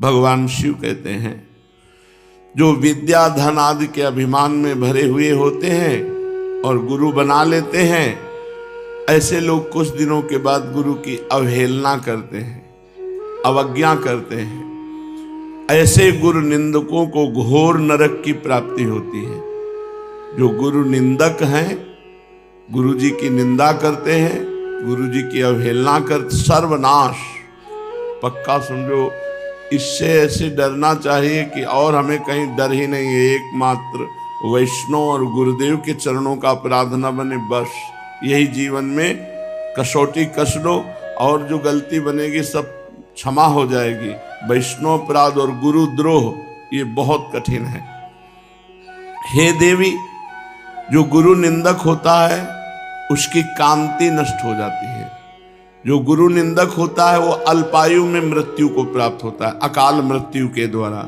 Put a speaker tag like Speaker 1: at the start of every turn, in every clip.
Speaker 1: भगवान शिव कहते हैं जो विद्या धन आदि के अभिमान में भरे हुए होते हैं और गुरु बना लेते हैं, ऐसे लोग कुछ दिनों के बाद गुरु की अवहेलना करते हैं, अवज्ञा करते हैं। ऐसे गुरु निंदकों को घोर नरक की प्राप्ति होती है। जो गुरु निंदक हैं, गुरु जी की निंदा करते हैं, गुरु जी की अवहेलना करते, सर्वनाश पक्का समझो। इससे ऐसे डरना चाहिए कि और हमें कहीं डर ही नहीं है, एकमात्र वैष्णव और गुरुदेव के चरणों का अपराध न बने, बस यही जीवन में कसौटी कस लो और जो गलती बनेगी सब क्षमा हो जाएगी। वैष्णव अपराध और गुरुद्रोह ये बहुत कठिन है। हे देवी, जो गुरु निंदक होता है उसकी कांति नष्ट हो जाती है। जो गुरु निंदक होता है वो अल्पायु में मृत्यु को प्राप्त होता है, अकाल मृत्यु के द्वारा।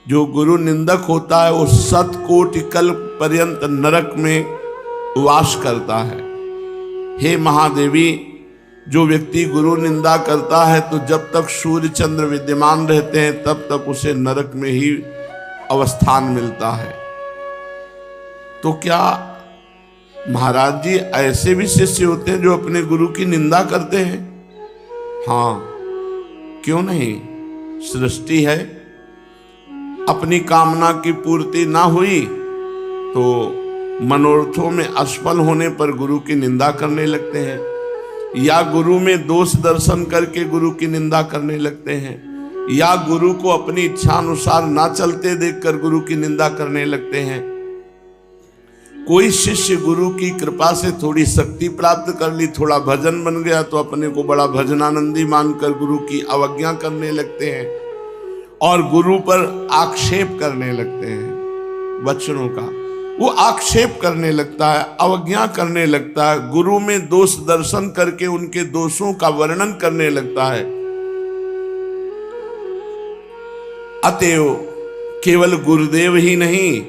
Speaker 1: जो गुरु निंदक होता है वो 7 कोटि कल्प पर्यंत नरक में वास करता है। हे महादेवी, जो व्यक्ति गुरु निंदा करता है तो जब तक सूर्य चंद्र विद्यमान रहते हैं तब तक उसे नरक में ही अवस्थान मिलता है। तो क्या महाराज जी ऐसे भी शिष्य होते हैं जो अपने गुरु की निंदा करते हैं? हाँ, क्यों नहीं। सृष्टि है, अपनी कामना की पूर्ति ना हुई तो मनोरथों में असफल होने पर गुरु की निंदा करने लगते हैं, या गुरु में दोष दर्शन करके गुरु की निंदा करने लगते हैं, या गुरु को अपनी इच्छा अनुसार ना चलते देखकर गुरु की निंदा करने लगते हैं। कोई शिष्य गुरु की कृपा से थोड़ी शक्ति प्राप्त कर ली, थोड़ा भजन बन गया तो अपने को बड़ा भजनानंदी मानकर गुरु की अवज्ञा करने लगते हैं और गुरु पर आक्षेप करने लगते हैं। वचनों का वो आक्षेप करने लगता है, अवज्ञा करने लगता है, गुरु में दोष दर्शन करके उनके दोषों का वर्णन करने लगता है। अतएव केवल गुरुदेव ही नहीं,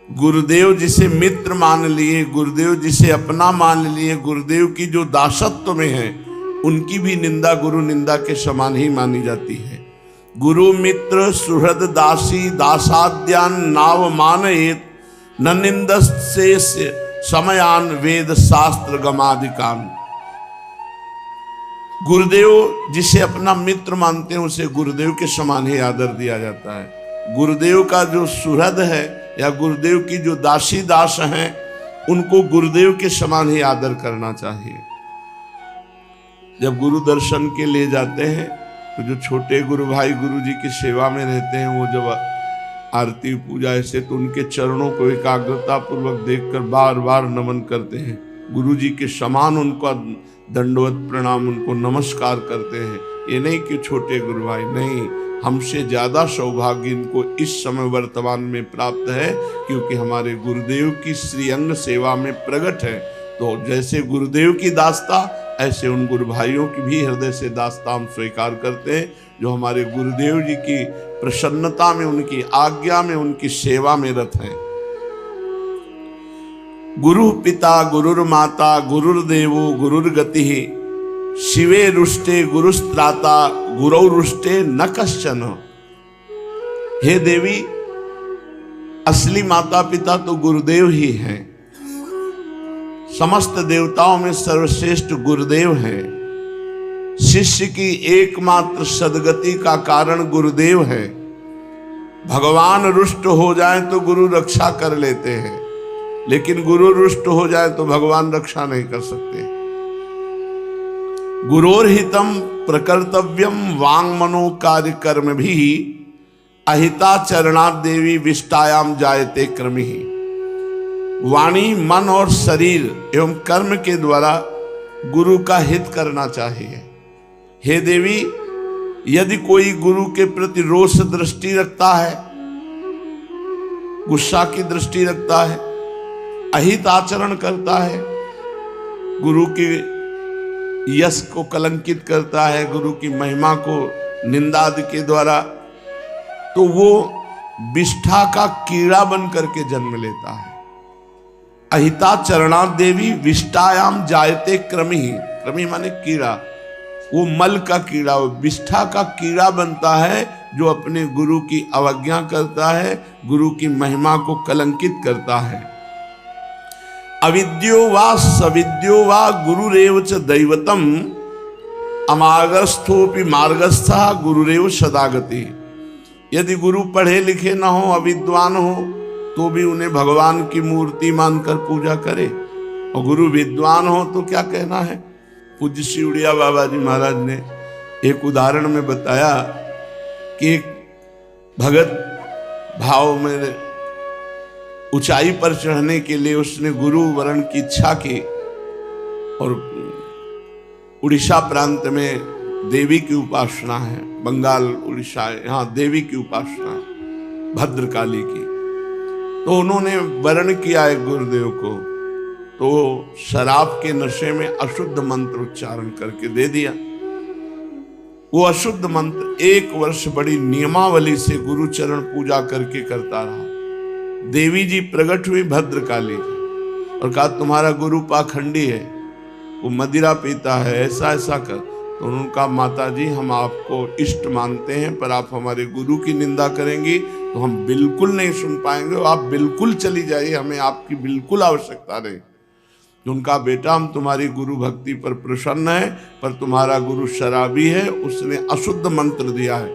Speaker 1: गुरुदेव जिसे मित्र मान लिए, गुरुदेव जिसे अपना मान लिए, गुरुदेव की जो दासत्व में है उनकी भी निंदा गुरु निंदा के समान ही मानी जाती है। गुरु मित्र सुहृद दासी दासाद्यान नाव मानयेत न निंदस्य समयान वेद शास्त्र गमादिकान। गुरुदेव जिसे अपना मित्र मानते हैं उसे गुरुदेव के समान ही आदर दिया जाता है। गुरुदेव का जो सुहृद है या गुरुदेव की जो दासी दास हैं उनको गुरुदेव के समान ही आदर करना चाहिए। जब गुरु दर्शन के लिए जाते हैं तो जो छोटे गुरु भाई गुरु जी की सेवा में रहते हैं वो जब आरती पूजा ऐसे तो उनके चरणों को एकाग्रता पूर्वक देखकर बार बार नमन करते हैं, गुरु जी के समान उनका दंडवत प्रणाम, उनको नमस्कार करते हैं। ये नहीं कि छोटे गुरु भाई, नहीं, हमसे ज्यादा सौभाग्य इनको इस समय वर्तमान में प्राप्त है क्योंकि हमारे गुरुदेव की श्रीअंग सेवा में प्रकट है। तो जैसे गुरुदेव की दास्ता ऐसे उन गुरु भाइयों की भी हृदय से दास्ता हम स्वीकार करते हैं जो हमारे गुरुदेव जी की प्रसन्नता में, उनकी आज्ञा में, उनकी सेवा में रत हैं। गुरु पिता गुरुर माता गुरुर्देवो गुरुर्गति शिवे रुष्टे गुरुस्त्राता गुरौ रुष्टे न कश्चन। हे देवी, असली माता पिता तो गुरुदेव ही हैं। समस्त देवताओं में सर्वश्रेष्ठ गुरुदेव हैं। शिष्य की एकमात्र सद्गति का कारण गुरुदेव है। भगवान रुष्ट हो जाए तो गुरु रक्षा कर लेते हैं, लेकिन गुरु रुष्ट हो जाए तो भगवान रक्षा नहीं कर सकते। गुरोर्हितम प्रकर्तव्यम वांग मनो कार्य कर्म भी अहिता चरणात् देवी विष्टायाम जायते क्रमि। वाणी मन और शरीर एवं कर्म के द्वारा गुरु का हित करना चाहिए। हे देवी, यदि कोई गुरु के प्रति रोष दृष्टि रखता है, गुस्सा की दृष्टि रखता है, अहित आचरण करता है, गुरु की यश को कलंकित करता है, गुरु की महिमा को निंदा आदि के द्वारा, तो वो विष्ठा का कीड़ा बन करके जन्म लेता है। अहिता चरणा देवी विष्टायाम जायते क्रमि। क्रमि माने कीड़ा, वो मल का कीड़ा, वो विष्ठा का कीड़ा बनता है जो अपने गुरु की अवज्ञा करता है, गुरु की महिमा को कलंकित करता है। अविद्यो वा सविद्यो वा गुरुरेव च दैवतम अमार्गस्थोपि मार्गस्था गुरुरेव सदागति। यदि गुरु पढ़े लिखे ना हो, अविद्वान हो, तो भी उन्हें भगवान की मूर्ति मानकर पूजा करे, और गुरु विद्वान हो तो क्या कहना है। पूज्य श्री उड़िया बाबा जी महाराज ने एक उदाहरण में बताया कि एक भगत भाव में ऊंचाई पर चढ़ने के लिए उसने गुरु वरण की इच्छा की, और उड़ीसा प्रांत में देवी की उपासना है, बंगाल उड़ीसा यहाँ देवी की उपासना है, भद्रकाली की। तो उन्होंने वरण किया एक गुरुदेव को, तो शराब के नशे में अशुद्ध मंत्र उच्चारण करके दे दिया। वो अशुद्ध मंत्र 1 वर्ष बड़ी नियमावली से गुरु चरण पूजा करके करता रहा। देवी जी प्रकट हुई भद्रकाली जी और कहा तुम्हारा गुरु पाखंडी है, वो मदिरा पीता है, ऐसा ऐसा कर। तो उनका माता जी हम आपको इष्ट मानते हैं, पर आप हमारे गुरु की निंदा करेंगी तो हम बिल्कुल नहीं सुन पाएंगे, आप बिल्कुल चली जाइए, हमें आपकी बिल्कुल आवश्यकता नहीं। उनका बेटा हम तुम्हारी गुरु भक्ति पर प्रसन्न है, पर तुम्हारा गुरु शराबी है, उसने अशुद्ध मंत्र दिया है।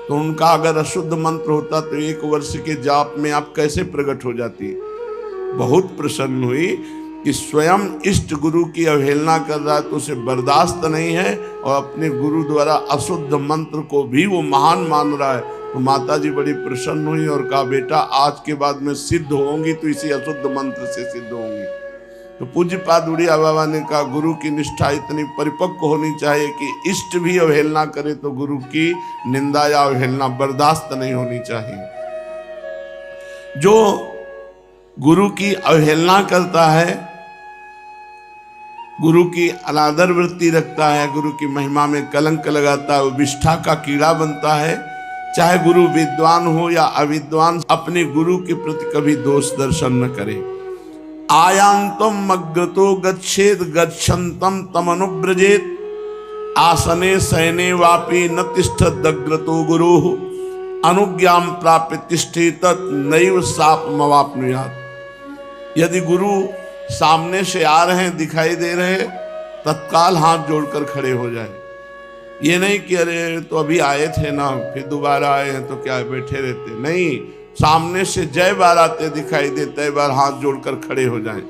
Speaker 1: तो उनका अगर अशुद्ध मंत्र होता तो 1 वर्ष के जाप में आप कैसे प्रकट हो जाती। बहुत प्रसन्न हुई कि स्वयं इष्ट गुरु की अवहेलना कर रहा है तो उसे बर्दाश्त नहीं है, और अपने गुरु द्वारा अशुद्ध मंत्र को भी वो महान मान रहा है। तो माता जी बड़ी प्रसन्न हुई और कहा बेटा आज के बाद मैं सिद्ध होंगी तो इसी अशुद्ध मंत्र से सिद्ध होंगी। तो पूज्यपाद उड़िया बाबा ने कहा गुरु की निष्ठा इतनी परिपक्व होनी चाहिए कि इष्ट भी अवहेलना करे तो गुरु की निंदा या अवहेलना बर्दाश्त नहीं होनी चाहिए। जो गुरु की अवहेलना करता है, गुरु की अनादर वृत्ति रखता है, गुरु की महिमा में कलंक लगाता है, वो विष्ठा का कीड़ा बनता है। चाहे गुरु विद्वान हो या अविद्वान, अपने गुरु के प्रति कभी दोष दर्शन न करे। आयांतम अग्रतो गच्छेद गच्छन्तम तमनुव्रजेत आसने सैने वापि न तिष्ठत् अग्रतो गुरुः अनुज्ञां प्राप्य तिष्ठेत नैव सापमवाप्नुयात्। यदि गुरु सामने से आ रहे हैं, दिखाई दे रहे, तत्काल हाथ जोड़कर खड़े हो जाए। ये नहीं कि अरे तो अभी आए थे ना, फिर दोबारा आए हैं तो क्या बैठे रहते, नहीं, सामने से जय बार आते दिखाई देते बार हाथ जोड़कर खड़े हो जाएं।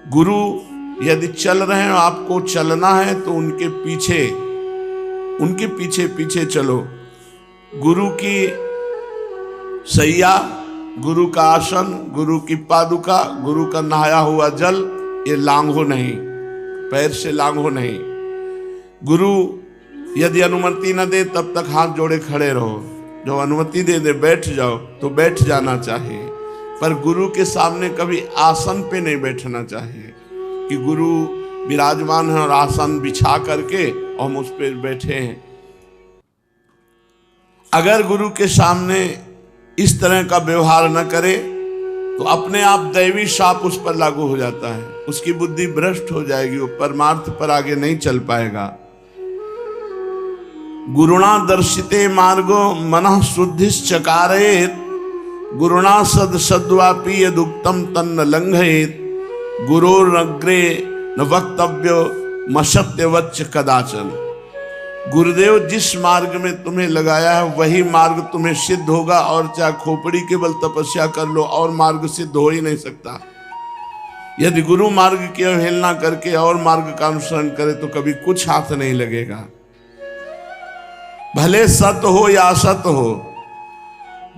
Speaker 1: गुरु यदि चल रहे हैं, आपको चलना है तो उनके पीछे पीछे चलो। गुरु की सैया, गुरु का आसन, गुरु की पादुका, गुरु का नहाया हुआ जल, ये लांघो नहीं, पैर से लांघो नहीं। गुरु यदि अनुमति न दे तब तक हाथ जोड़े खड़े रहो, जो अनुमति दे दे बैठ जाओ तो बैठ जाना चाहिए, पर गुरु के सामने कभी आसन पे नहीं बैठना चाहिए कि गुरु विराजमान है और आसन बिछा करके और हम उस पर बैठे हैं। अगर गुरु के सामने इस तरह का व्यवहार न करे तो अपने आप दैवी शाप उस पर लागू हो जाता है, उसकी बुद्धि भ्रष्ट हो जाएगी, वो परमार्थ पर आगे नहीं चल पाएगा। गुरुणा दर्शिते मार्गो मनः शुद्धिश्चकारेत गुरुणा सद्वापि यदुक्तम तन्न लंघयेत गुरोरग्रे न वक्तव्यो मसत्यवच्च कदाचन। गुरुदेव जिस मार्ग में तुम्हें लगाया है वही मार्ग तुम्हें सिद्ध होगा, और चाहे खोपड़ी के बल तपस्या कर लो और मार्ग सिद्ध हो ही नहीं सकता। यदि गुरु मार्ग की अवहेलना करके और मार्ग का अनुसरण करे तो कभी कुछ हाथ नहीं लगेगा। भले सत हो या असत हो,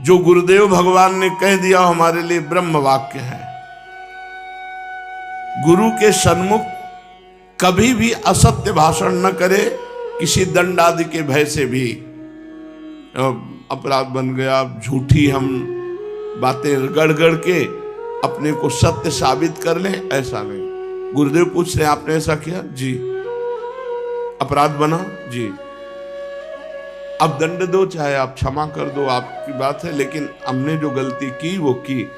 Speaker 1: जो गुरुदेव भगवान ने कह दिया हमारे लिए ब्रह्म वाक्य है। गुरु के सन्मुख कभी भी असत्य भाषण न करे, किसी दंड आदि के भय से भी। अपराध बन गया, झूठी हम बातें गढ़ के अपने को सत्य साबित कर लें, ऐसा नहीं। गुरुदेव पूछ रहे आपने ऐसा किया जी, अपराध बना जी, अब दंड दो, चाहे आप क्षमा कर दो, आपकी बात है, लेकिन हमने जो गलती की वो की।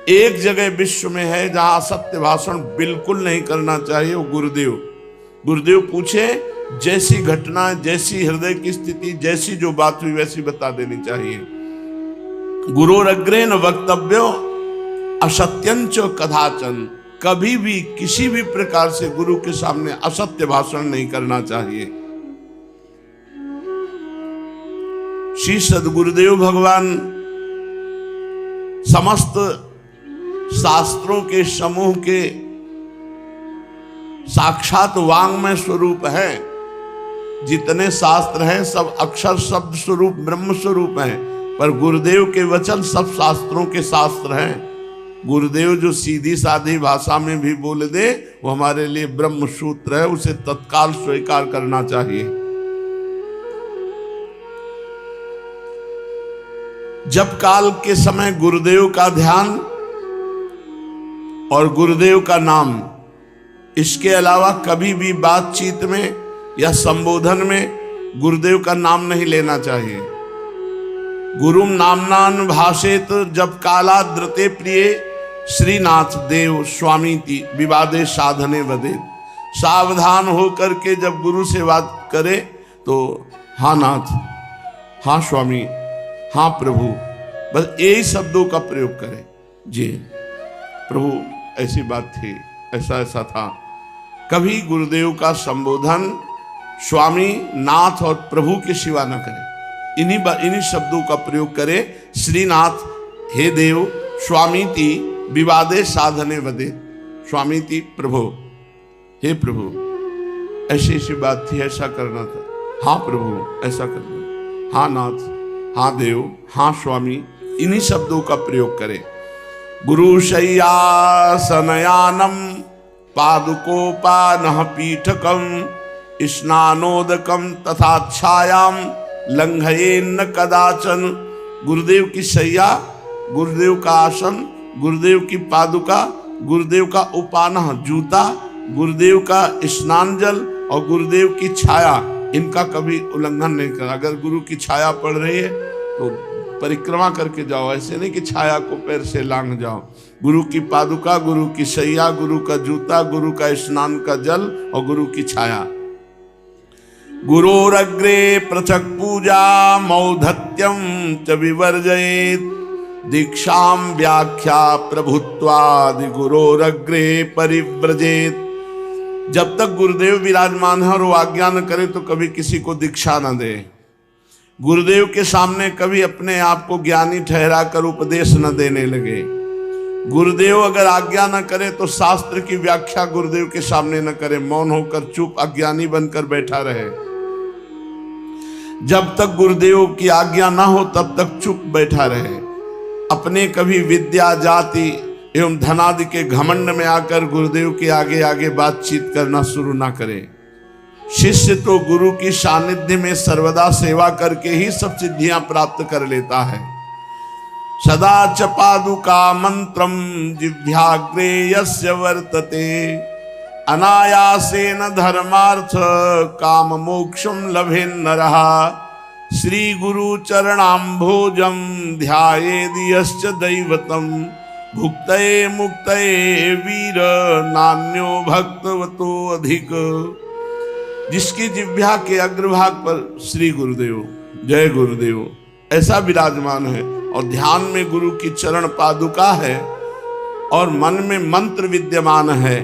Speaker 1: एक जगह विश्व में है जहां सत्य भाषण बिल्कुल नहीं करना चाहिए, वो गुरुदेव। गुरुदेव पूछे जैसी घटना, जैसी हृदय की स्थिति, जैसी जो बात हुई वैसी बता देनी चाहिए। गुरोरग्रे न वक्तव्यो असत्यंच कदाचन, कभी भी किसी भी प्रकार से गुरु के सामने असत्य भाषण नहीं करना चाहिए। श्री सद्गुरुदेव भगवान समस्त शास्त्रों के समूह के साक्षात वांग्मय स्वरूप है। जितने शास्त्र हैं सब अक्षर शब्द स्वरूप ब्रह्म स्वरूप हैं, पर गुरुदेव के वचन सब शास्त्रों के शास्त्र हैं। गुरुदेव जो सीधी सादी भाषा में भी बोल दे वो हमारे लिए ब्रह्म सूत्र है, उसे तत्काल स्वीकार करना चाहिए। जब काल के समय गुरुदेव का ध्यान और गुरुदेव का नाम, इसके अलावा कभी भी बातचीत में या संबोधन में गुरुदेव का नाम नहीं लेना चाहिए। गुरुम नामनान भाषेत जब कालाद्रते प्रिय श्रीनाथ देव स्वामीति विवादे साधने वदे। सावधान होकर के जब गुरु से बात करे तो हाँ नाथ, हाँ स्वामी, हाँ प्रभु, बस यही शब्दों का प्रयोग करें। जी प्रभु ऐसी बात थी, ऐसा ऐसा था। कभी गुरुदेव का संबोधन स्वामी, नाथ और प्रभु के सिवा न करें। इन्हीं शब्दों का प्रयोग करें। श्रीनाथ, हे देव, स्वामीति विवादे साधने वदे। स्वामीति प्रभु, हे प्रभु ऐसी ऐसी बात थी, ऐसा करना था। हाँ प्रभु ऐसा करना, हाँ नाथ, हाँ देव, हाँ स्वामी, इन्हीं शब्दों का प्रयोग करें। गुरु शय्यासनयानम पादुकोपानः पीठकम स्नानोदकम तथा छायाम लंघयेन्न कदाचन। गुरुदेव की शैया, गुरुदेव का आसन, गुरुदेव की पादुका, गुरुदेव का उपानह जूता, गुरुदेव का स्नान जल और गुरुदेव की छाया, इनका कभी उल्लंघन नहीं करा। अगर गुरु की छाया पड़ रही है तो परिक्रमा करके जाओ, ऐसे नहीं कि छाया को पैर से लांघ जाओ। गुरु की पादुका, गुरु की शैया, गुरु का जूता, गुरु का स्नान का जल और गुरु की छाया। गुरोरग्रे पृथक पूजा मौधत्यम च विवर्जयेत्। दीक्षाम व्याख्या प्रभुत्वादि गुरोरग्रे परिव्रजेत्। जब तक गुरुदेव विराजमान है और वो आज्ञा न करे तो कभी किसी को दीक्षा न दे। गुरुदेव के सामने कभी अपने आप को ज्ञानी ठहरा कर उपदेश न देने लगे। गुरुदेव अगर आज्ञा न करे तो शास्त्र की व्याख्या गुरुदेव के सामने न करे, मौन होकर चुप अज्ञानी बनकर बैठा रहे। जब तक गुरुदेव की आज्ञा ना हो तब तक चुप बैठा रहे। अपने कभी विद्या, जाति एवं धनादि के घमंड में आकर गुरुदेव के आगे आगे बातचीत करना शुरू ना करे। शिष्य तो गुरु की सानिध्य में सर्वदा सेवा करके ही सब सिद्धियां प्राप्त कर लेता है। सदा च पादुका मंत्रम जिह्वाग्रे यस्य वर्तते। अनायासेन धर्मार्थ काम मोक्षम लभेन नरः। श्री गुरु चरणाम्भोजम ध्यायेद्यश्च दैवतम। भुक्तये मुक्तये वीर नान्यो भक्तवतो अधिक। जिसकी जिह्वा के अग्रभाग पर श्री गुरुदेव, जय गुरुदेव ऐसा विराजमान है और ध्यान में गुरु की चरण पादुका है और मन में मंत्र विद्यमान है,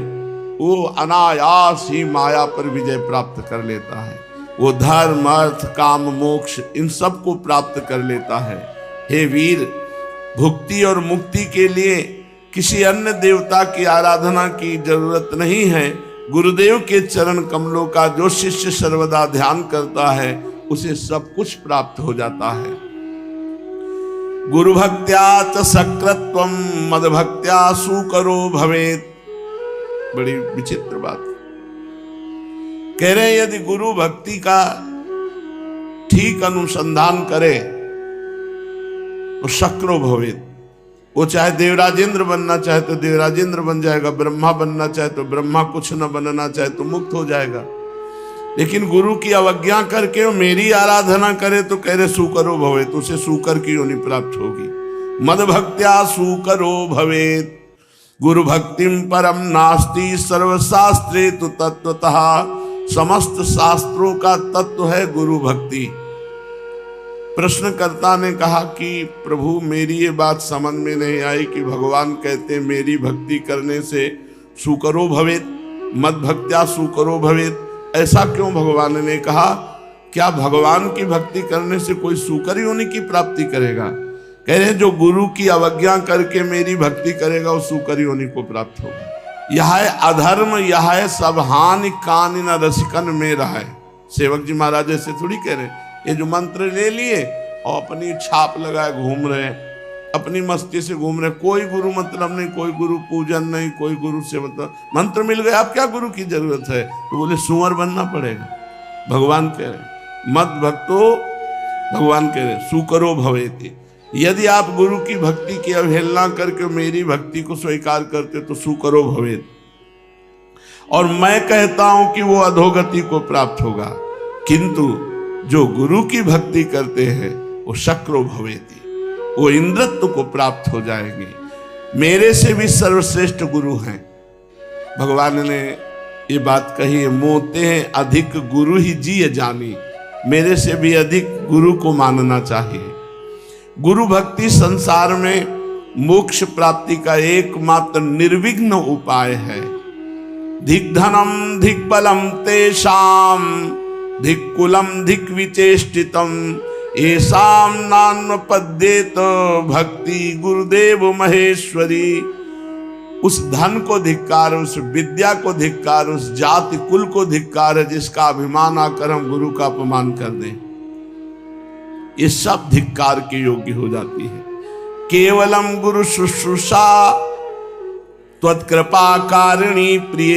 Speaker 1: वो अनायास ही माया पर विजय प्राप्त कर लेता है। वो धर्म, अर्थ, काम, मोक्ष इन सब को प्राप्त कर लेता है। हे वीर, भुक्ति और मुक्ति के लिए किसी अन्य देवता की आराधना की जरूरत नहीं है। गुरुदेव के चरण कमलों का जो शिष्य सर्वदा ध्यान करता है उसे सब कुछ प्राप्त हो जाता है। गुरु भक्त्या च सकृत्वम मद भक्त्या सुकरो भवेत्। बड़ी विचित्र बात कह रहे हैं। यदि गुरु भक्ति का ठीक अनुसंधान करे तो शक्रो भवेत्। वो चाहे देवराजेंद्र बनना चाहे तो देवराजेंद्र बन जाएगा, ब्रह्मा बनना चाहे तो ब्रह्मा, कुछ न बनना चाहे तो मुक्त हो जाएगा। लेकिन गुरु की अवज्ञा करके वो मेरी आराधना करे तो कह रहे सुकरो भवेत्, तो उसे सुकर की योनि प्राप्त होगी। मद भक्त्या सुकरो भवेत्। गुरु भक्तिम परम नास्ति सर्वशास्त्रे तु तत्वतः। समस्त शास्त्रों का तत्व है गुरु भक्ति। प्रश्नकर्ता ने कहा कि प्रभु मेरी ये बात समझ में नहीं आई कि भगवान कहते मेरी भक्ति करने से सुकरो भवेत, मद भक्त्या सुकरो भवेत, ऐसा क्यों भगवान ने कहा? क्या भगवान की भक्ति करने से कोई सुकर योनि की प्राप्ति करेगा? कह रहे जो गुरु की अवज्ञा करके मेरी भक्ति करेगा वो सुकर योनि को प्राप्त होगा। यह है अधर्म, यह है सब हानि कान न रसिकन में रहा है। सेवक जी महाराज ऐसे थोड़ी कह रहे, ये जो मंत्र ले लिए और अपनी छाप लगाए घूम रहे हैं, अपनी मस्ती से घूम रहे, कोई गुरु मतलब नहीं, कोई गुरु पूजन नहीं, कोई गुरु से मतलब मंत्र मिल गया, आप क्या गुरु की जरूरत है? तो बोले सुअर बनना पड़ेगा। भगवान कह रहे मत भक्तो, भगवान कह रहे सुकरो भवेति, यदि आप गुरु की भक्ति की अवहेलना करके मेरी भक्ति को स्वीकार करते तो सुकरो भवेत, और मैं कहता हूं कि वो अधोगति को प्राप्त होगा, किंतु जो गुरु की भक्ति करते हैं वो शक्रो भवेति, वो इंद्रत्व को प्राप्त हो जाएंगे। मेरे से भी सर्वश्रेष्ठ गुरु हैं। भगवान ने ये बात कही है, मोते हैं अधिक गुरु ही जिय जानी, मेरे से भी अधिक गुरु को मानना चाहिए। गुरु भक्ति संसार में मोक्ष प्राप्ति का एकमात्र निर्विघ्न उपाय है। धिक धनम धिक बलम तेषाम धिक कुलम धिक विचेष्टितम येषाम नान्वपद्येत भक्ति गुरुदेव महेश्वरी। उस धन को धिक्कार, उस विद्या को धिक्कार, उस जाति कुल को धिक्कार है जिसका अभिमान आकर हम गुरु का अपमान कर दें। ये सब धिक्कार के योग्य हो जाती है। केवलम गुरु शुश्रूषा त्वत्कृपा कारिणी प्रिय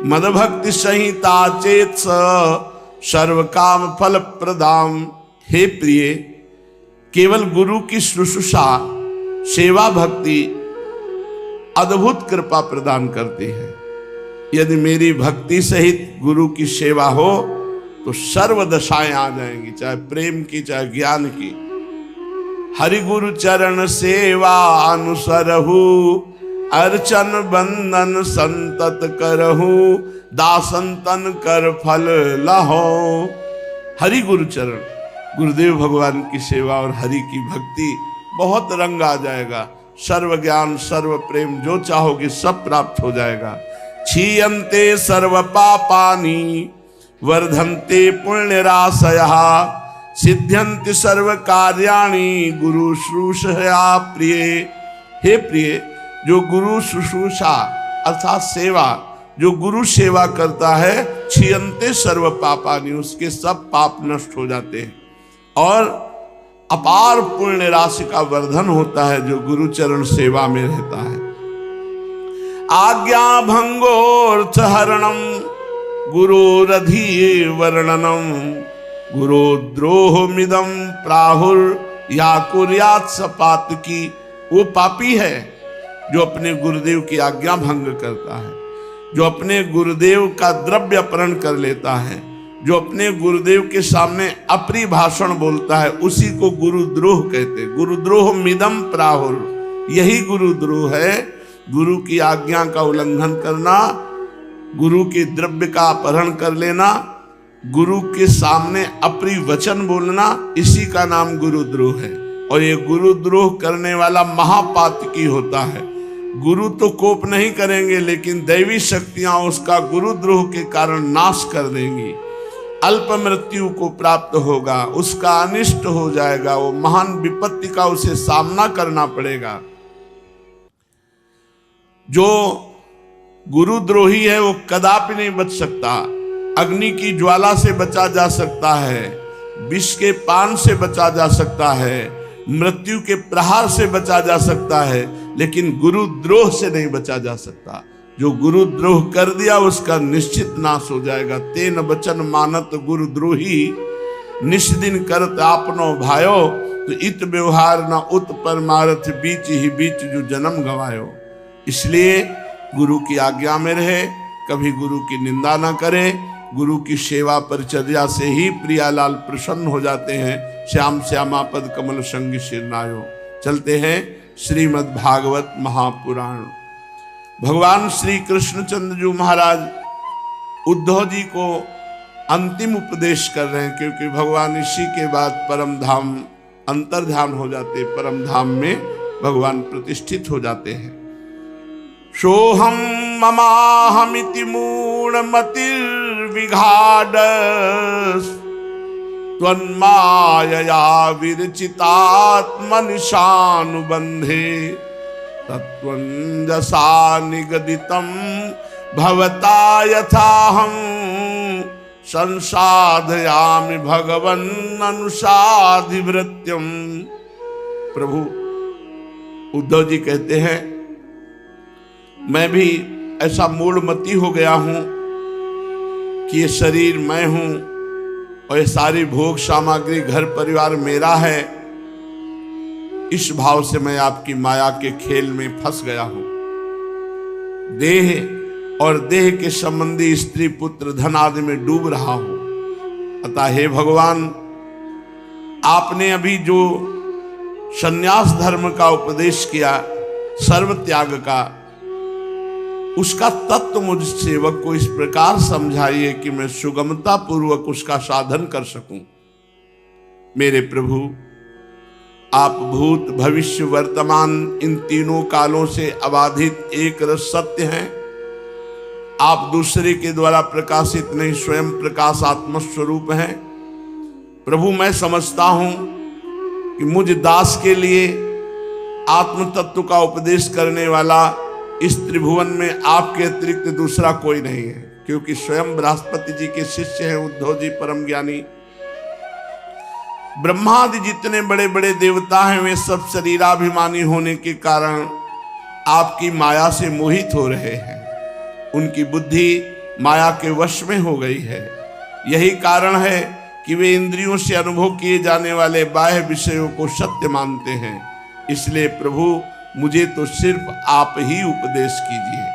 Speaker 1: मदभक्ति संहिता चेत सर्व काम फल प्रदाम। हे प्रिय, केवल गुरु की शुश्रूषा सेवा भक्ति अद्भुत कृपा प्रदान करती है। यदि मेरी भक्ति सहित गुरु की सेवा हो तो सर्व दशाएं आ जाएंगी, चाहे प्रेम की चाहे ज्ञान की। हरि गुरु चरण सेवा अनुसरहु अर्चन बंदन संतत करहु दासंतन कर फल लहो। हरि गुरु चरण, गुरुदेव भगवान की सेवा और हरि की भक्ति, बहुत रंग आ जाएगा। सर्व ज्ञान सर्व प्रेम जो चाहोगे सब प्राप्त हो जाएगा। क्षीयन्ते सर्व पापानि वर्धन्ते पुण्यराशयः सिद्ध्यन्ति सर्व कार्याणि गुरु शुश्रूषया प्रिय। हे प्रिय, जो गुरु शुश्रूषा अर्थात सेवा, जो गुरु सेवा करता है, क्षीयन्ते सर्व पापानि, उसके सब पाप नष्ट हो जाते हैं और अपार पुण्य राशि का वर्धन होता है जो गुरु चरण सेवा में रहता है। आज्ञा भंगोर्थ हरणम गुरोरधि वर्णनम गुरोद्रोह मिदम प्राहुर या कुर्यात सपात की। वो पापी है जो अपने गुरुदेव की आज्ञा भंग करता है, जो अपने गुरुदेव का द्रव्य अपहरण कर लेता है, जो अपने गुरुदेव के सामने अप्रिय भाषण बोलता है, उसी को गुरुद्रोह कहते हैं। गुरुद्रोह मिदम प्राहुर, यही गुरुद्रोह है। गुरु की आज्ञा का उल्लंघन करना, गुरु के द्रव्य का अपहरण कर लेना, गुरु के सामने अप्रिय वचन बोलना, इसी का नाम गुरुद्रोह है। और ये गुरुद्रोह करने वाला महापातकी होता है। गुरु तो कोप नहीं करेंगे, लेकिन दैवी शक्तियां उसका गुरुद्रोह के कारण नाश कर देंगी। अल्प मृत्यु को प्राप्त होगा, उसका अनिष्ट हो जाएगा, वो महान विपत्ति का उसे सामना करना पड़ेगा। जो गुरुद्रोही है वो कदापि नहीं बच सकता। अग्नि की ज्वाला से बचा जा सकता है, विष के पान से बचा जा सकता है, मृत्यु के प्रहार से बचा जा सकता है, लेकिन गुरुद्रोह से नहीं बचा जा सकता। जो गुरुद्रोह कर दिया उसका निश्चित नाश हो जाएगा। तेन बचन मानत गुरुद्रोही निष्दिन करत आपनो भायो, तो इत व्यवहार न उत परमारथ बीच ही बीच जो जन्म गवायो। इसलिए गुरु की आज्ञा में रहे, कभी गुरु की निंदा ना करे। गुरु की सेवा परिचर्या से ही प्रियालाल प्रसन्न हो जाते हैं। श्याम श्यामा पद कमल संग शिरनायो। चलते हैं श्रीमद् भागवत महापुराण। भगवान श्री कृष्णचंद्र जी महाराज उद्धव जी को अंतिम उपदेश कर रहे हैं, क्योंकि भगवान इसी के बाद परम धाम अंतर्ध्यान हो जाते, परम धाम में भगवान प्रतिष्ठित हो जाते हैं। सोहम ममाहमिति मूढ़मतिर्विघाड त्वन्मायया विरचितात्मनिशानुबन्धे तत्त्वञ्जसा निगदितं भवता यथाहं संसाधयामि भगवन् अनुसाधिवृत्यम। प्रभु उद्धव जी कहते हैं, मैं भी ऐसा मूढ़मती हो गया हूं कि ये शरीर मैं हूं और ये सारी भोग सामग्री घर परिवार मेरा है। इस भाव से मैं आपकी माया के खेल में फंस गया हूं। देह और देह के संबंधी स्त्री पुत्र धन आदि में डूब रहा हूं। अतः हे भगवान, आपने अभी जो संन्यास धर्म का उपदेश किया, सर्व त्याग का, उसका तत्व मुझ सेवक को इस प्रकार समझाइए कि मैं सुगमता पूर्वक उसका साधन कर सकूं। मेरे प्रभु, आप भूत भविष्य वर्तमान इन तीनों कालों से अबाधित एक रस सत्य हैं। आप दूसरे के द्वारा प्रकाशित नहीं, स्वयं प्रकाश आत्म स्वरूप हैं। प्रभु, मैं समझता हूं कि मुझ दास के लिए आत्म तत्व का उपदेश करने वाला इस त्रिभुवन में आपके अतिरिक्त दूसरा कोई नहीं है, क्योंकि स्वयं बृहस्पति जी के शिष्य हैं उद्धव जी परम ज्ञानी। ब्रह्मादि जितने बड़े बड़े देवता हैं, वे सब शरीराभिमानी होने के कारण आपकी माया से मोहित हो रहे हैं। उनकी बुद्धि माया के वश में हो गई है। यही कारण है कि वे इंद्रियों से अनुभव किए जाने वाले बाह्य विषयों को सत्य मानते हैं। इसलिए प्रभु, मुझे तो सिर्फ आप ही उपदेश कीजिए।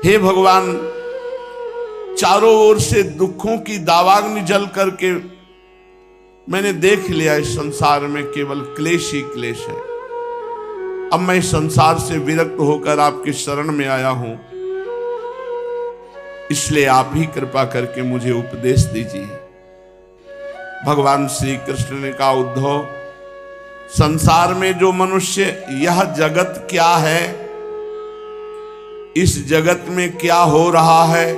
Speaker 1: हे भगवान, चारों ओर से दुखों की दावाग्नि जल करके मैंने देख लिया, इस संसार में केवल क्लेश ही क्लेश है। अब मैं इस संसार से विरक्त होकर आपकी शरण में आया हूं, इसलिए आप ही कृपा करके मुझे उपदेश दीजिए। भगवान श्री कृष्ण ने कहा, उद्धव, संसार में जो मनुष्य यह जगत क्या है, इस जगत में क्या हो रहा है,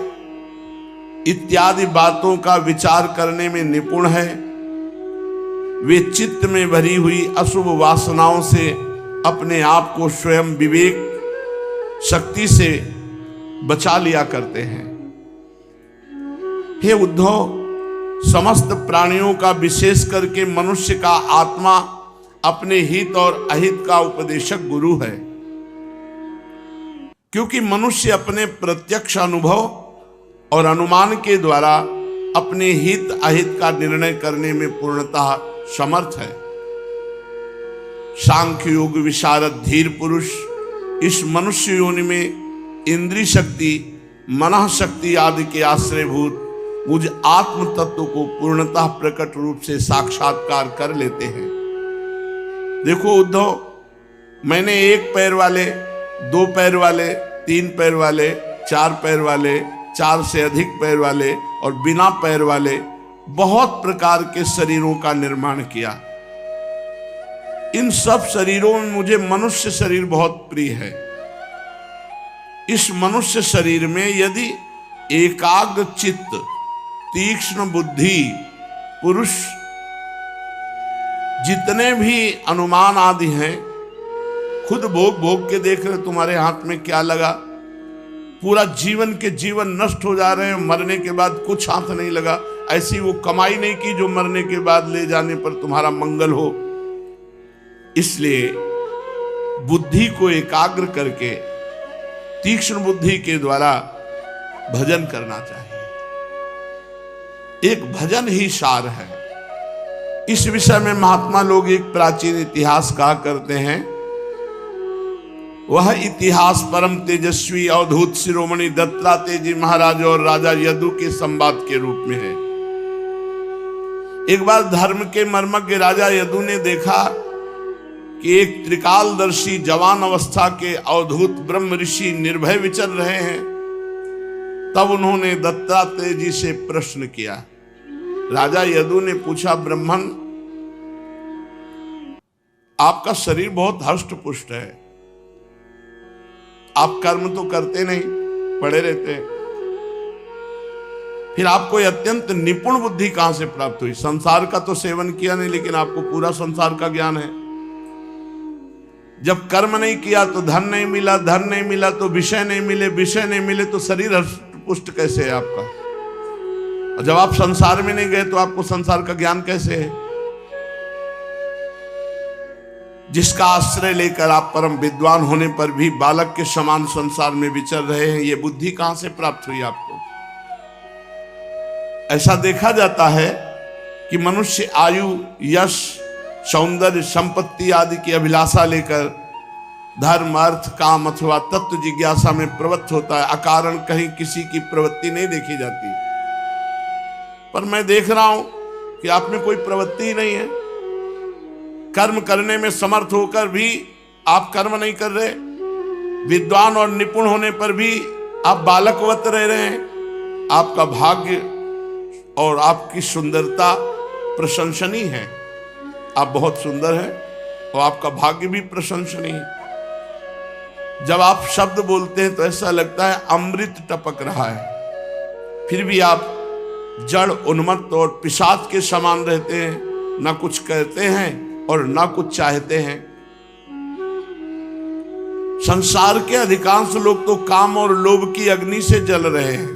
Speaker 1: इत्यादि बातों का विचार करने में निपुण है, वे चित्त में भरी हुई अशुभ वासनाओं से अपने आप को स्वयं विवेक शक्ति से बचा लिया करते हैं। हे उद्धव, समस्त प्राणियों का विशेष करके मनुष्य का आत्मा अपने हित और अहित का उपदेशक गुरु है, क्योंकि मनुष्य अपने प्रत्यक्ष अनुभव और अनुमान के द्वारा अपने हित अहित का निर्णय करने में पूर्णतः समर्थ है। सांख्य योग विशारद धीर पुरुष इस मनुष्य योनि में इंद्रिय शक्ति, मन शक्ति आदि के आश्रयभूत मुझ आत्म तत्व को पूर्णतः प्रकट रूप से साक्षात्कार कर लेते हैं। देखो उद्धव, मैंने एक पैर वाले, दो पैर वाले, तीन पैर वाले, चार पैर वाले, चार से अधिक पैर वाले और बिना पैर वाले बहुत प्रकार के शरीरों का निर्माण किया। इन सब शरीरों में मुझे मनुष्य शरीर बहुत प्रिय है। इस मनुष्य शरीर में यदि एकाग्र चित्त, तीक्ष्ण बुद्धि पुरुष जितने भी अनुमान आदि हैं, खुद भोग भोग के देख रहे, तुम्हारे हाथ में क्या लगा, पूरा जीवन के जीवन नष्ट हो जा रहे हैं, मरने के बाद कुछ हाथ नहीं लगा। ऐसी वो कमाई नहीं की जो मरने के बाद ले जाने पर तुम्हारा मंगल हो। इसलिए बुद्धि को एकाग्र करके तीक्ष्ण बुद्धि के द्वारा भजन करना चाहिए। एक भजन ही सार है। इस विषय में महात्मा लोग एक प्राचीन इतिहास कहा करते हैं। वह इतिहास परम तेजस्वी अवधूत शिरोमणि दत्तात्रेय जी महाराज और राजा यदु के संवाद के रूप में है। एक बार धर्म के मर्मज्ञ राजा यदु ने देखा कि एक त्रिकालदर्शी जवान अवस्था के अवधूत ब्रह्म ऋषि निर्भय विचर रहे हैं। तब उन्होंने दत्तात्रेय जी से प्रश्न किया। राजा यदु ने पूछा, ब्राह्मण, आपका शरीर बहुत हष्ट पुष्ट है, आप कर्म तो करते नहीं, पड़े रहते हैं, फिर आपको अत्यंत निपुण बुद्धि कहां से प्राप्त हुई? संसार का तो सेवन किया नहीं, लेकिन आपको पूरा संसार का ज्ञान है। जब कर्म नहीं किया तो धन नहीं मिला, धन नहीं मिला तो विषय नहीं मिले, विषय नहीं मिले तो शरीर पुष्ट कैसे है आपका? और जब आप संसार में नहीं गए तो आपको संसार का ज्ञान कैसे है? जिसका आश्रय लेकर आप परम विद्वान होने पर भी बालक के समान संसार में विचर रहे हैं, ये बुद्धि कहां से प्राप्त हुई आपको? ऐसा देखा जाता है कि मनुष्य आयु, यश, सौंदर्य, संपत्ति आदि की अभिलाषा लेकर धर्म, अर्थ, काम अथवा तत्व जिज्ञासा में प्रवृत्त होता है। अकारण कहीं किसी की प्रवृत्ति नहीं देखी जाती, पर मैं देख रहा हूं कि आप में कोई प्रवृत्ति ही नहीं है। कर्म करने में समर्थ होकर भी आप कर्म नहीं कर रहे, विद्वान और निपुण होने पर भी आप बालकवत रह रहे हैं। आपका भाग्य और आपकी सुंदरता प्रशंसनीय है, आप बहुत सुंदर हैं और आपका भाग्य भी प्रशंसनीय है। जब आप शब्द बोलते हैं तो ऐसा लगता है अमृत टपक रहा है, फिर भी आप जड़, उन्मत्त और पिशाच के समान रहते हैं, ना कुछ कहते हैं और ना कुछ चाहते हैं। संसार के अधिकांश लोग तो काम और लोभ की अग्नि से जल रहे हैं,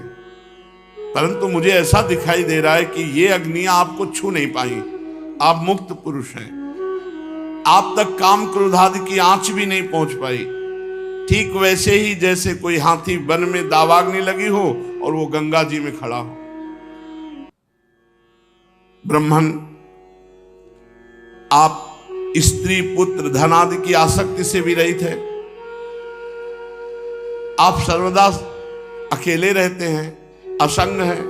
Speaker 1: परंतु मुझे ऐसा दिखाई दे रहा है कि ये अग्नियां आपको छू नहीं पाई। आप मुक्त पुरुष हैं, आप तक काम क्रोधादि की आंच भी नहीं पहुंच पाई। ठीक वैसे ही जैसे कोई हाथी वन में दावाग्नि लगी हो और वो गंगा जी में खड़ा हो। ब्राह्मण, आप स्त्री, पुत्र, धन आदि की आसक्ति से भी रहित है। आप सर्वदा अकेले रहते हैं, असंग हैं।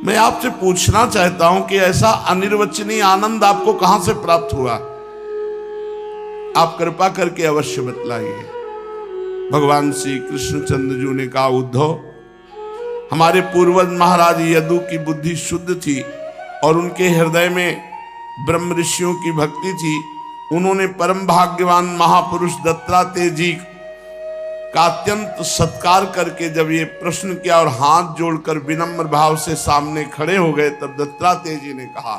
Speaker 1: मैं आपसे पूछना चाहता हूं कि ऐसा अनिर्वचनीय आनंद आपको कहां से प्राप्त हुआ? आप कृपा करके अवश्य बतलाइए। भगवान श्री कृष्णचंद्र जी ने कहा, उद्धव, हमारे पूर्वज महाराज यदु की बुद्धि शुद्ध थी और उनके हृदय में ब्रह्म ऋषियों की भक्ति थी। उन्होंने परम भाग्यवान महापुरुष दत्तात्रेय जी का अत्यंत सत्कार करके जब ये प्रश्न किया और हाथ जोड़कर विनम्र भाव से सामने खड़े हो गए, तब दत्तात्रेय जी ने कहा,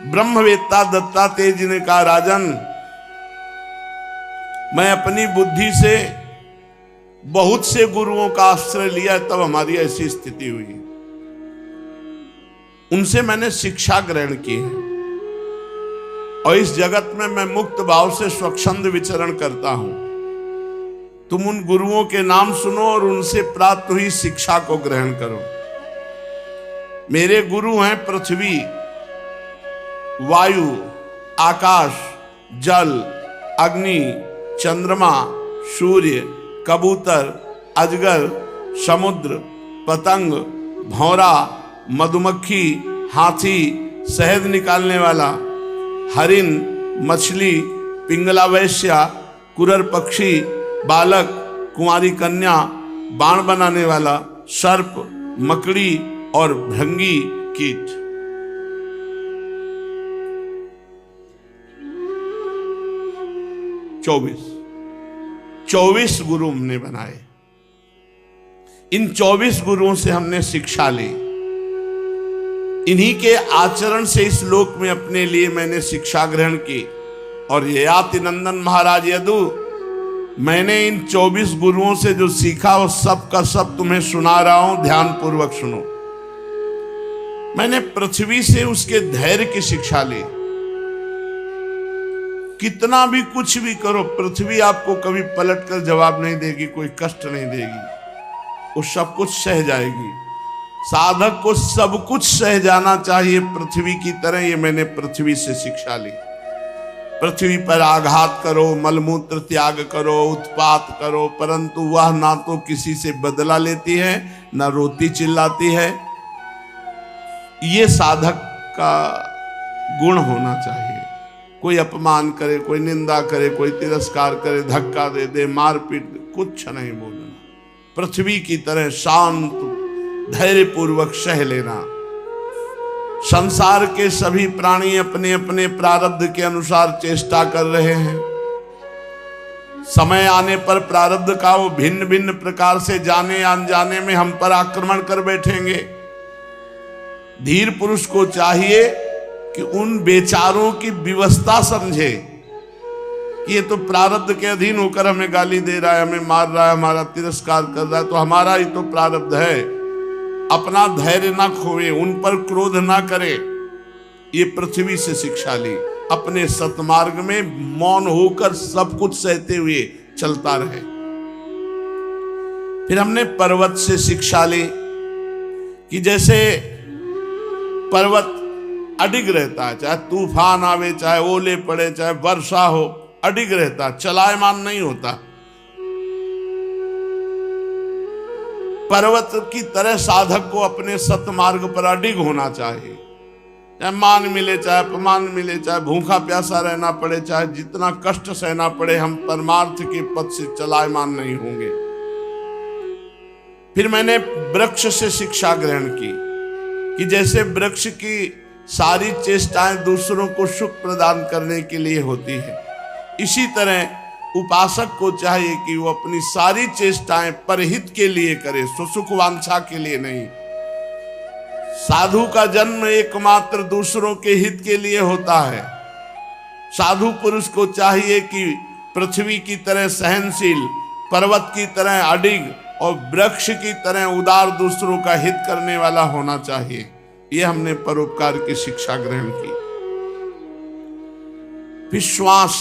Speaker 1: ब्रह्मवेत्ता दत्तात्रेय जी ने कहा, राजन, मैं अपनी बुद्धि से बहुत से गुरुओं का आश्रय लिया, तब हमारी ऐसी स्थिति हुई। उनसे मैंने शिक्षा ग्रहण की है और इस जगत में मैं मुक्त भाव से स्वच्छंद विचरण करता हूं। तुम उन गुरुओं के नाम सुनो और उनसे प्राप्त हुई शिक्षा को ग्रहण करो। मेरे गुरु हैं पृथ्वी, वायु, आकाश, जल, अग्नि, चंद्रमा, सूर्य, कबूतर, अजगर, समुद्र, पतंग, भौरा, मधुमक्खी, हाथी, शहद निकालने वाला, हरिन, मछली, पिंगला वैश्या, कुरर पक्षी, बालक, कुंवारी कन्या, बाण बनाने वाला, सर्प, मकड़ी और भृंगी कीट। चौबीस गुरु हमने बनाए। इन 24 गुरुओं से हमने शिक्षा ली। इन्हीं के आचरण से इस लोक में अपने लिए मैंने शिक्षा ग्रहण की। और ययाति नंदन महाराज यदु, मैंने इन 24 गुरुओं से जो सीखा वो सब का सब तुम्हें सुना रहा हूं, ध्यान पूर्वक सुनो। मैंने पृथ्वी से उसके धैर्य की शिक्षा ली। कितना भी कुछ भी करो, पृथ्वी आपको कभी पलटकर जवाब नहीं देगी, कोई कष्ट नहीं देगी, वो सब कुछ सह जाएगी। साधक को सब कुछ सह जाना चाहिए पृथ्वी की तरह, ये मैंने पृथ्वी से शिक्षा ली। पृथ्वी पर आघात करो, मलमूत्र त्याग करो, उत्पात करो, परंतु वह ना तो किसी से बदला लेती है, ना रोती चिल्लाती है। ये साधक का गुण होना चाहिए। कोई अपमान करे, कोई निंदा करे, कोई तिरस्कार करे, धक्का दे दे, मारपीट, कुछ नहीं बोलना। पृथ्वी की तरह शांत धैर्यपूर्वक सह लेना। संसार के सभी प्राणी अपने अपने प्रारब्ध के अनुसार चेष्टा कर रहे हैं। समय आने पर प्रारब्ध का वो भिन्न भिन्न प्रकार से जाने अनजाने में हम पर आक्रमण कर बैठेंगे। धीर पुरुष को चाहिए कि उन बेचारों की व्यवस्था समझे कि ये तो प्रारब्ध के अधीन होकर हमें गाली दे रहा है, हमें मार रहा है, हमारा तिरस्कार कर रहा है, तो हमारा ही तो प्रारब्ध है। अपना धैर्य ना खोए, उन पर क्रोध ना करे। ये पृथ्वी से शिक्षा ली। अपने सतमार्ग में मौन होकर सब कुछ सहते हुए चलता रहे। फिर हमने पर्वत से शिक्षा ली कि जैसे पर्वत अडिग रहता है, चाहे तूफान आवे, चाहे ओले पड़े, चाहे वर्षा हो, अडिग रहता, चलायमान नहीं होता। पर्वत की तरह साधक को अपने सतमार्ग पर अडिग होना चाहिए। चाहे मान मिले, चाहे अपमान मिले, चाहे भूखा प्यासा रहना पड़े, चाहे जितना कष्ट सहना पड़े, हम परमार्थ के पथ से चलायमान नहीं होंगे। फिर मैंने वृक्ष से शिक्षा ग्रहण की कि जैसे वृक्ष की सारी चेष्टाएं दूसरों को सुख प्रदान करने के लिए होती है, इसी तरह उपासक को चाहिए कि वो अपनी सारी चेष्टाएं परहित के लिए करे, सुसुख वांछा के लिए नहीं। साधु का जन्म एकमात्र दूसरों के हित के लिए होता है। साधु पुरुष को चाहिए कि पृथ्वी की तरह सहनशील, पर्वत की तरह अडिग और वृक्ष की तरह उदार दूसरों का हित करने वाला होना चाहिए। ये हमने परोपकार की शिक्षा ग्रहण की। फिर श्वास,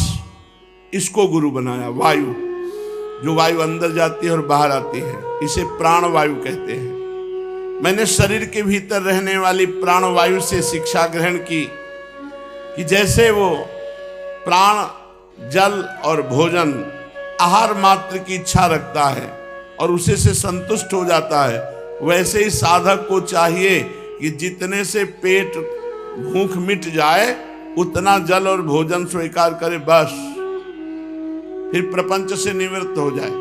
Speaker 1: इसको गुरु बनाया। वायु, जो वायु अंदर जाती है और बाहर आती है, इसे प्राण वायु कहते हैं। मैंने शरीर के भीतर रहने वाली प्राण वायु से शिक्षा ग्रहण की कि जैसे वो प्राण जल और भोजन आहार मात्र की इच्छा रखता है और उसे से संतुष्ट हो जाता है, वैसे ही साधक को चाहिए कि जितने से पेट भूख मिट जाए उतना जल और भोजन स्वीकार करे, बस। फिर प्रपंच से निवृत्त हो जाए।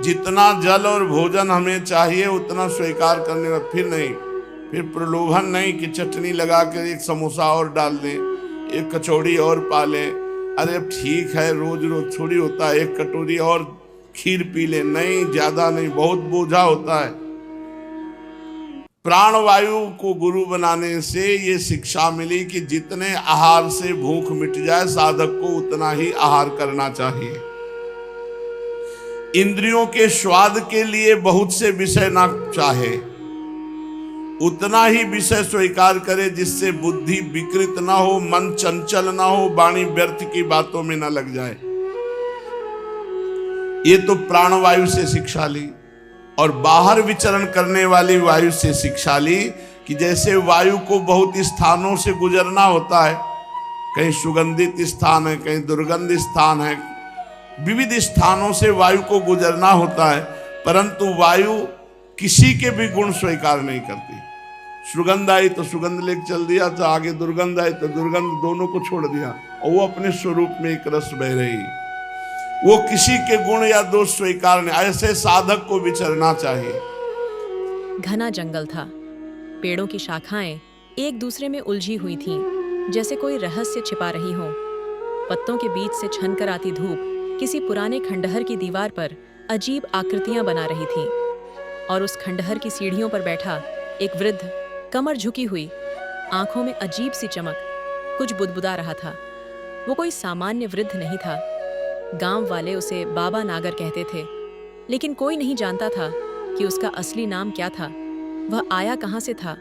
Speaker 1: जितना जल और भोजन हमें चाहिए उतना स्वीकार करने का, फिर नहीं, फिर प्रलोभन नहीं कि चटनी लगा कर एक समोसा और डाल दें, एक कचौड़ी और पा लें, अरे ठीक है रोज रोज थोड़ी होता है, एक कटोरी और खीर पी ले, नहीं ज्यादा नहीं, बहुत बोझा होता है। प्राणवायु को गुरु बनाने से ये शिक्षा मिली कि जितने आहार से भूख मिट जाए साधक को उतना ही आहार करना चाहिए। इंद्रियों के स्वाद के लिए बहुत से विषय ना चाहे, उतना ही विषय स्वीकार करे जिससे बुद्धि विकृत ना हो, मन चंचल ना हो, वाणी व्यर्थ की बातों में ना लग जाए। ये तो प्राणवायु से शिक्षा ली। और बाहर विचरण करने वाली वायु से शिक्षा ली कि जैसे वायु को बहुत स्थानों से गुजरना होता है, कहीं सुगंधित स्थान है, कहीं दुर्गंध स्थान है, विविध स्थानों से वायु को गुजरना होता है, परंतु वायु किसी के भी गुण स्वीकार नहीं करती। सुगंध आई तो सुगंध लेके चल दिया, तो आगे दुर्गंध आई तो दुर्गंध, दोनों को छोड़ दिया और वो अपने स्वरूप में एक रस बह रही। वो किसी के गुण या दोष स्वीकार नहीं। ऐसे साधक को विचरना चाहिए।
Speaker 2: घना जंगल था। पेड़ों की शाखाएं एक दूसरे में उलझी हुई थीं, जैसे कोई रहस्य छिपा रही हो। पत्तों के बीच से छनकर आती धूप किसी पुराने खंडहर की दीवार पर अजीब आकृतियां बना रही थी, और उस खंडहर की सीढ़ियों पर बैठा एक वृद्ध, कमर झुकी हुई, आंखों में अजीब सी चमक, कुछ बुदबुदा रहा था। वो कोई सामान्य वृद्ध नहीं था। गांव वाले उसे बाबा नागर कहते थे, लेकिन कोई नहीं जानता था कि उसका असली नाम क्या था, वह आया कहाँ से था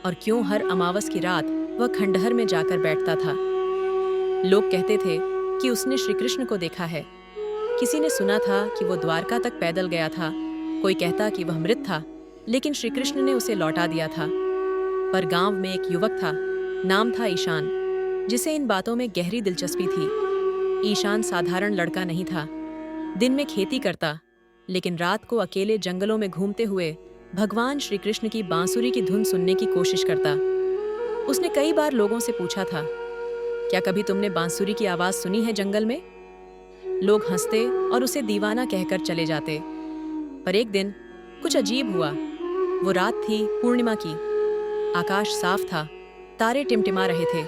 Speaker 2: और क्यों हर अमावस की रात वह खंडहर में जाकर बैठता था। लोग कहते थे कि उसने श्री कृष्ण को देखा है। किसी ने सुना था कि वो द्वारका तक पैदल गया था, कोई कहता कि वह मृत था, लेकिन श्री कृष्ण ने उसे लौटा दिया था। पर गांव में एक युवक था, नाम था ईशान, जिसे इन बातों में गहरी दिलचस्पी थी। ईशान साधारण लड़का नहीं था। दिन में खेती करता, लेकिन रात को अकेले जंगलों में घूमते हुए भगवान श्री कृष्ण की बांसुरी की धुन सुनने की कोशिश करता। उसने कई बार लोगों से पूछा था, क्या कभी तुमने बांसुरी की आवाज सुनी है जंगल में? लोग हंसते और उसे दीवाना कहकर चले जाते। पर एक दिन कुछ अजीब हुआ। वो रात थी पूर्णिमा की। आकाश साफ था, तारे टिमटिमा रहे थे।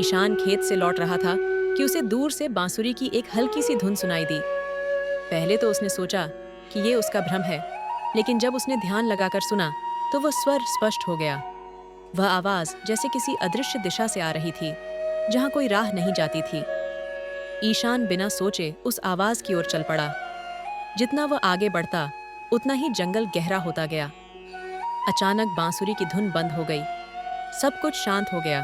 Speaker 2: ईशान खेत से लौट रहा था कि उसे दूर से बांसुरी की एक हल्की सी धुन सुनाई दी। पहले तो उसने सोचा कि ये उसका भ्रम है, लेकिन जब उसने ध्यान लगाकर सुना तो वह स्वर स्पष्ट हो गया। वह आवाज जैसे किसी अदृश्य दिशा से आ रही थी, जहां कोई राह नहीं जाती थी। ईशान बिना सोचे उस आवाज की ओर चल पड़ा। जितना वह आगे बढ़ता, उतना ही जंगल गहरा होता गया। अचानक बांसुरी की धुन बंद हो गई। सब कुछ शांत हो गया,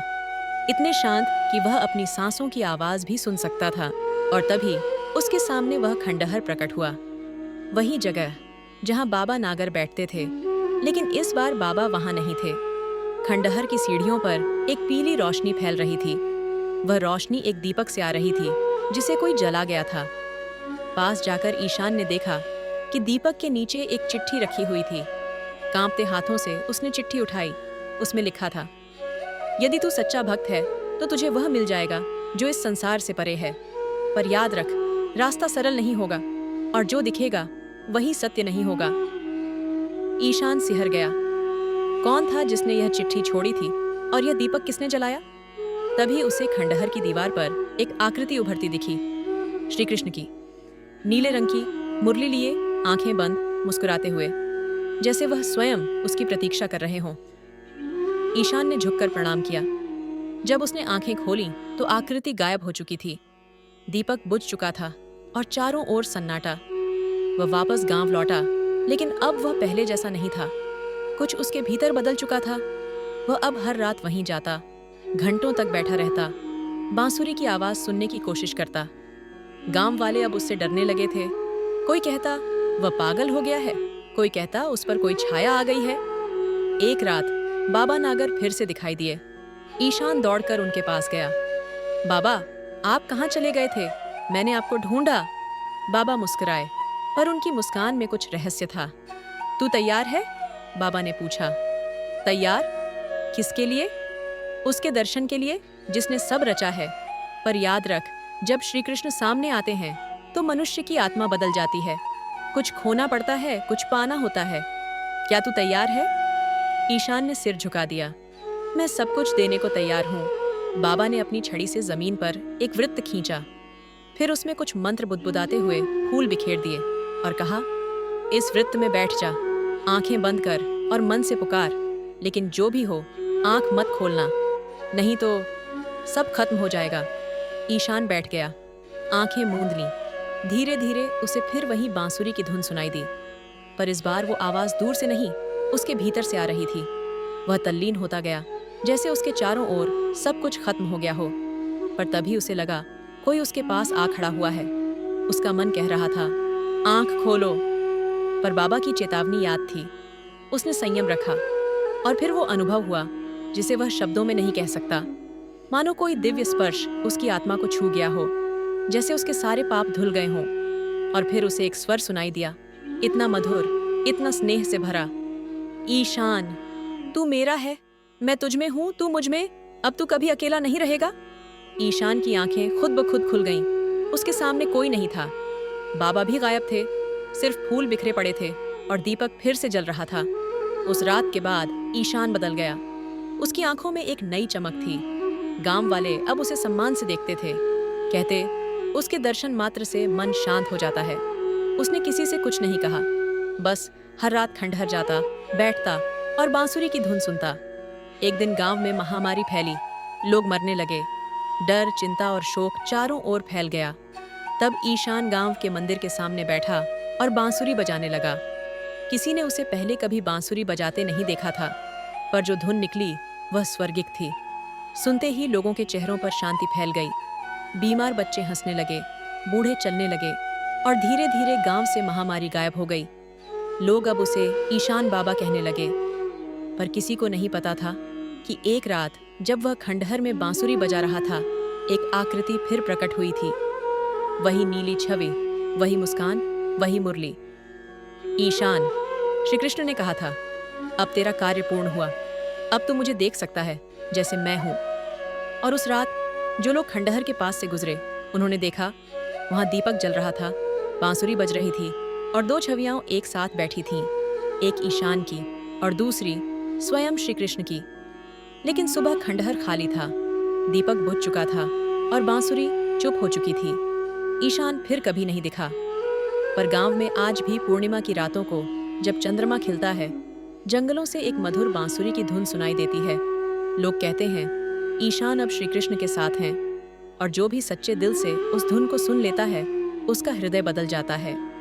Speaker 2: इतने शांत कि वह अपनी सांसों की आवाज भी सुन सकता था। और तभी उसके सामने वह खंडहर प्रकट हुआ। वही जगह जहां बाबा नागर बैठते थे, लेकिन इस बार बाबा वहां नहीं थे। खंडहर की सीढ़ियों पर एक पीली रोशनी फैल रही थी। वह रोशनी एक दीपक से आ रही थी, जिसे कोई जला गया था। पास जाकर ईशान ने देखा कि दीपक के नीचे एक चिट्ठी रखी हुई थी। कांपते हाथों से उसने चिट्ठी उठाई। उसमें लिखा था, यदि तू सच्चा भक्त है तो तुझे वह मिल जाएगा जो इस संसार से परे है। पर याद रख, रास्ता सरल नहीं होगा और जो दिखेगा वही सत्य नहीं होगा। ईशान सिहर गया। कौन था जिसने यह चिट्ठी छोड़ी थी और यह दीपक किसने जलाया? तभी उसे खंडहर की दीवार पर एक आकृति उभरती दिखी, श्री कृष्ण की। नीले रंग की मुरली लिए, आंखें बंद, मुस्कुराते हुए, जैसे वह स्वयं उसकी प्रतीक्षा कर रहे हों। ईशान ने झुककर प्रणाम किया। जब उसने आंखें खोलीं तो आकृति गायब हो चुकी थी। दीपक बुझ चुका था और चारों ओर सन्नाटा। वह वापस गांव लौटा, लेकिन अब वह पहले जैसा नहीं था। कुछ उसके भीतर बदल चुका था। वह अब हर रात वहीं जाता, घंटों तक बैठा रहता, बांसुरी की आवाज सुनने की कोशिश करता। गांव वाले अब उससे डरने लगे थे। कोई कहता वह पागल हो गया है, कोई कहता उस पर कोई छाया आ गई है। एक रात बाबा नागर फिर से दिखाई दिए। ईशान दौड़कर उनके पास गया। बाबा, आप कहाँ चले गए थे? मैंने आपको ढूंढा। बाबा मुस्कुराए, पर उनकी मुस्कान में कुछ रहस्य था। तू तैयार है? बाबा ने पूछा। तैयार? किसके लिए? उसके दर्शन के लिए जिसने सब रचा है। पर याद रख, जब श्री कृष्ण सामने आते हैं तो मनुष्य की आत्मा बदल जाती है। कुछ खोना पड़ता है, कुछ पाना होता है। क्या तू तैयार है? ईशान ने सिर झुका दिया। मैं सब कुछ देने को तैयार हूँ। बाबा ने अपनी छड़ी से जमीन पर एक वृत्त खींचा, फिर उसमें कुछ मंत्र बुदबुदाते हुए फूल बिखेर दिए और कहा, इस वृत्त में बैठ जा, आंखें बंद कर और मन से पुकार, लेकिन जो भी हो आंख मत खोलना, नहीं तो सब खत्म हो जाएगा। ईशान बैठ गया, आंखें मूंद लीं। धीरे धीरे उसे फिर वही बांसुरी की धुन सुनाई दी, पर इस बार वो आवाज दूर से नहीं, उसके भीतर से आ रही थी। वह तल्लीन होता गया, जैसे उसके चारों ओर सब कुछ खत्म हो गया हो। पर तभी उसे लगा कोई उसके पास आ खड़ा हुआ है। उसका मन कह रहा था, आंख खोलो, पर बाबा की चेतावनी याद थी। उसने संयम रखा और फिर वो अनुभव हुआ जिसे वह शब्दों में नहीं कह सकता। मानो कोई दिव्य स्पर्श उसकी आत्मा को छू गया हो, जैसे उसके सारे पाप धुल गए हों। और फिर उसे एक स्वर सुनाई दिया, इतना मधुर, इतना स्नेह से भरा, ईशान, तू मेरा है, मैं तुझ में हूं, तू मुझ में, अब तू कभी अकेला नहीं रहेगा। ईशान की आंखें खुद ब खुद खुल गईं। उसके सामने कोई नहीं था। बाबा भी गायब थे, सिर्फ फूल बिखरे पड़े थे और दीपक फिर से जल रहा था। उस रात के बाद ईशान बदल गया। उसकी आंखों में एक नई चमक थी। गांव वाले अब उसे सम्मान से देखते थे। कहते, उसके दर्शन मात्र से मन शांत हो जाता है। उसने किसी से कुछ नहीं कहा, बस हर रात खंडहर जाता, बैठता और बांसुरी की धुन सुनता। एक दिन गांव में महामारी फैली, लोग मरने लगे। डर, चिंता और शोक चारों ओर फैल गया। तब ईशान गांव के मंदिर के सामने बैठा और बांसुरी बजाने लगा। किसी ने उसे पहले कभी बांसुरी बजाते नहीं देखा था, पर जो धुन निकली वह स्वर्गिक थी। सुनते ही लोगों के चेहरों पर शांति फैल गई। बीमार बच्चे हंसने लगे, बूढ़े चलने लगे और धीरे धीरे गांव से महामारी गायब हो गई। लोग अब उसे ईशान बाबा कहने लगे। पर किसी को नहीं पता था कि एक रात जब वह खंडहर में बांसुरी बजा रहा था, एक आकृति फिर प्रकट हुई थी। वही नीली छवि, वही मुस्कान, वही मुरली। ईशान, श्री कृष्ण ने कहा था, अब तेरा कार्य पूर्ण हुआ। अब तू मुझे देख सकता है जैसे मैं हूं। और उस रात जो लोग खंडहर के पास से गुजरे, उन्होंने देखा वहां दीपक जल रहा था, बांसुरी बज रही थी और दो छवियां एक साथ बैठी थीं, एक ईशान की और दूसरी स्वयं श्री कृष्ण की। लेकिन सुबह खंडहर खाली था, दीपक बुझ चुका था और बांसुरी चुप हो चुकी थी। ईशान फिर कभी नहीं दिखा। पर गांव में आज भी पूर्णिमा की रातों को जब चंद्रमा खिलता है, जंगलों से एक मधुर बांसुरी की धुन सुनाई देती है। लोग कहते हैं ईशान अब श्री कृष्ण के साथ हैं, और जो भी सच्चे दिल से उस धुन को सुन लेता है, उसका हृदय बदल जाता है।